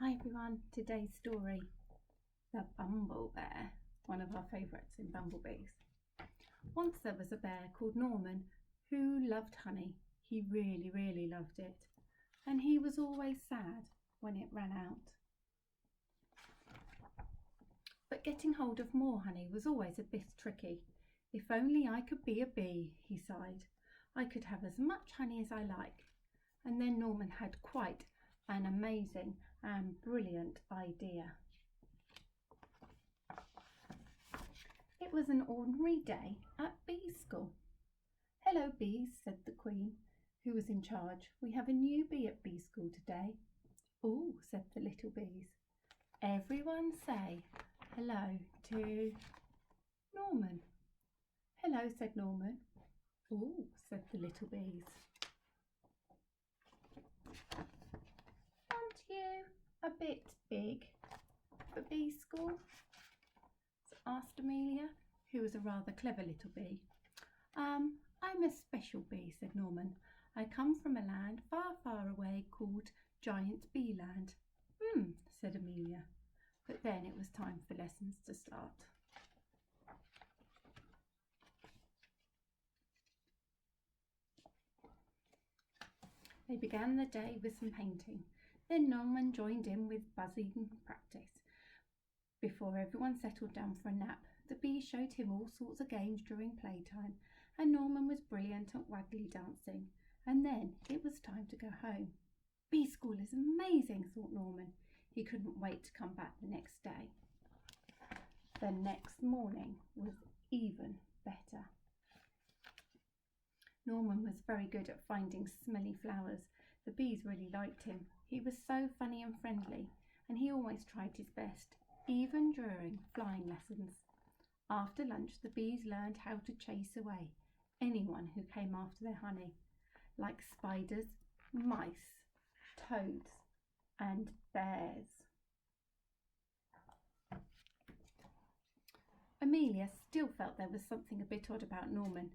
Hi everyone, today's story, the Bumble Bear, one of our favourites in Bumble Bees. Once there was a bear called Norman who loved honey. He really loved it, and he was always sad when it ran out. But getting hold of more honey was always a bit tricky. If only I could be a bee, he sighed. I could have as much honey as I like. And then Norman had quite an amazing and brilliant idea. It was an ordinary day at bee school. "Hello, bees," said the queen, who was in charge. "We have a new bee at bee school today." "Oh," said the little bees. "Everyone say hello to Norman." "Hello," said Norman. "Oh," said the little bees. "Aren't you a bit big for bee school?" asked Amelia, who was a rather clever little bee. I'm a special bee," said Norman. "I come from a land far away called Giant Bee Land." Said Amelia. But then it was time for lessons to start. They began the day with some painting. Then Norman joined in with buzzing practice. Before everyone settled down for a nap, the bees showed him all sorts of games during playtime, and Norman was brilliant at waggly dancing. And then it was time to go home. Bee school is amazing, thought Norman. He couldn't wait to come back the next day. The next morning was even better. Norman was very good at finding smelly flowers. The bees really liked him. He was so funny and friendly, and he always tried his best, even during flying lessons. After lunch, the bees learned how to chase away anyone who came after their honey, like spiders, mice, toads, and bears. Amelia still felt there was something a bit odd about Norman.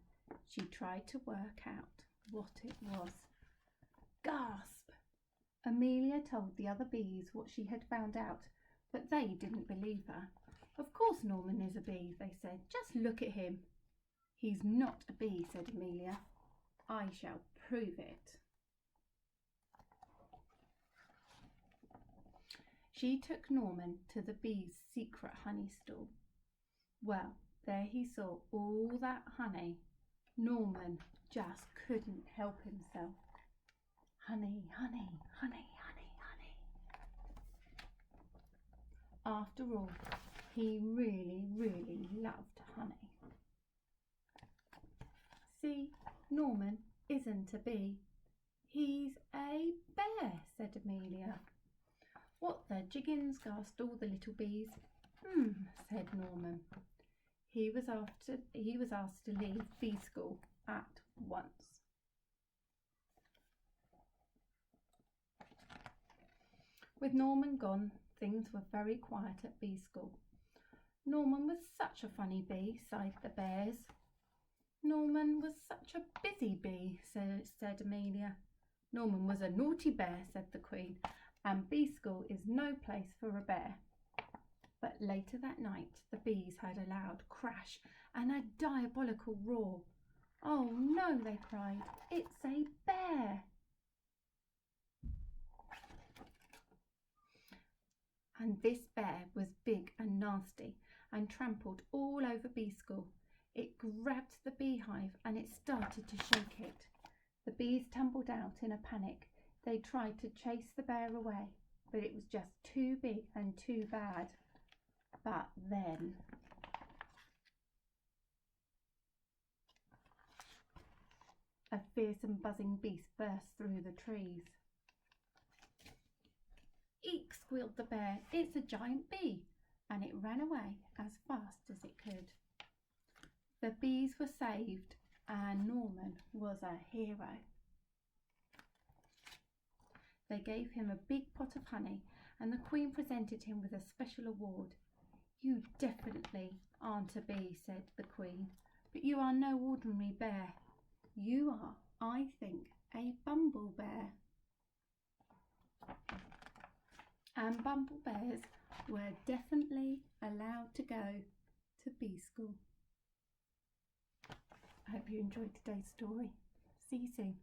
She tried to work out what it was. Gasp! Amelia told the other bees what she had found out, but they didn't believe her. "Of course Norman is a bee," they said. "Just look at him." "He's not a bee," said Amelia. "I shall prove it." She took Norman to the bees' secret honey store. Well, there he saw all that honey. Norman just couldn't help himself. Honey, honey, honey, honey, honey. After all, he really loved honey. "See, Norman isn't a bee. He's a bear," said Amelia. "What the jiggins?" gasped all the little bees. Said Norman. He was asked to leave bee school at once. With Norman gone, things were very quiet at bee school. "Norman was such a funny bee," sighed the bears. "Norman was such a busy bee," said Amelia. "Norman was a naughty bear," said the queen, "and bee school is no place for a bear." But later that night, the bees heard a loud crash and a diabolical roar. "Oh no," they cried, "it's a bear!" And this bear was big and nasty and trampled all over bee school. It grabbed the beehive and it started to shake it. The bees tumbled out in a panic. They tried to chase the bear away, but it was just too big and too bad. But then a fearsome buzzing beast burst through the trees. "Eek!" squealed the bear. "It's a giant bee!" And it ran away as fast as it could. The bees were saved, and Norman was a hero. They gave him a big pot of honey, and the queen presented him with a special award. "You definitely aren't a bee," said the queen, "but you are no ordinary bear. You are, I think, a Bumble Bear." and Bumble Bears were definitely allowed to go to bee school. I hope you enjoyed today's story. See you soon.